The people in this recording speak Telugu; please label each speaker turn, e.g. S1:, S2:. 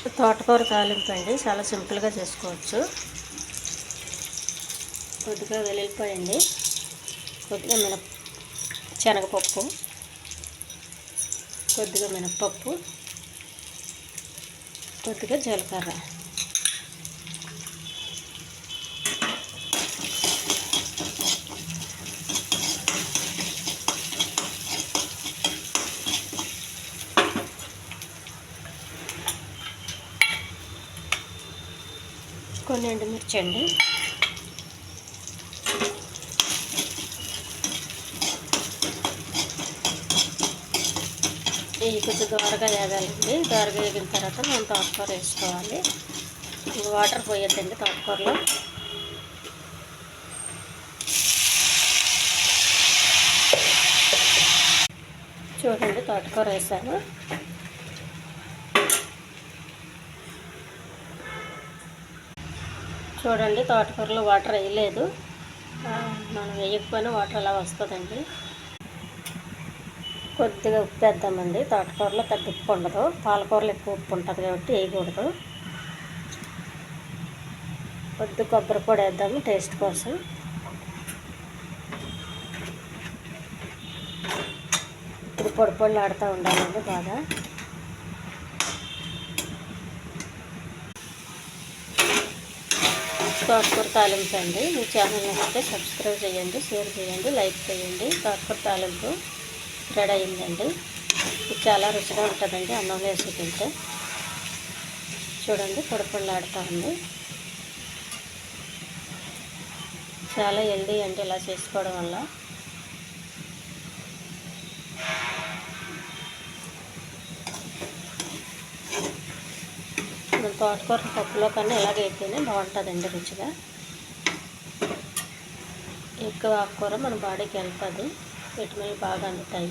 S1: తోటకూర తాలింపు అండి, చాలా సింపుల్గా చేసుకోవచ్చు. కొద్దిగా వెల్లుల్లిపాయ అండి, కొద్దిగా శనగపప్పు, కొద్దిగా మినపప్పు, కొద్దిగా జీలకర్ర, కొన్ని ఎండుమిర్చి అండి, ఇవి కొంచెం దోరగా వేగాలండి. దోరగా వేగిన తర్వాత మనం తోటకూర వేసుకోవాలి. వాటర్ పోయొద్దండి తోటకూరలో. చూడండి, తోటకూర వేసాను. చూడండి, తోటకూరలో వాటర్ వేయలేదు. మనం వేయకపోయినా వాటర్ అలా వస్తుందండి. కొద్దిగా ఉప్పు వేద్దామండి. తోటకూరలో పెద్ద ఉప్పు ఉండదు, పాలకూరలో ఎక్కువ ఉప్పు ఉంటుంది కాబట్టి వేయకూడదు. కొద్ది కొబ్బరి పొడి వేద్దాము టేస్ట్ కోసం. ఇప్పుడు పొడి ఆడుతూ ఉండాలండి బాగా. తోటకూర తాలింపు అండి. మీ ఛానల్ నచ్చితే సబ్స్క్రైబ్ చేయండి, షేర్ చేయండి, లైక్ చేయండి. తోటకూర తాలింపు రెడీ అయిందండి. ఇది చాలా రుచిగా ఉంటుందండి అన్నంలో వేసి తింటే. చూడండి, పొడిలాడుతూ ఉంది. చాలా హెల్దీ అండి ఇలా చేసుకోవడం వల్ల. మనం తోటకూర పప్పులో కన్నా ఇలాగైతేనే బాగుంటుందండి రుచిగా. ఎక్కువ ఆకుకూర మన బాడీకి వెళ్తుంది, విటమిన్లు బాగా అందుతాయి.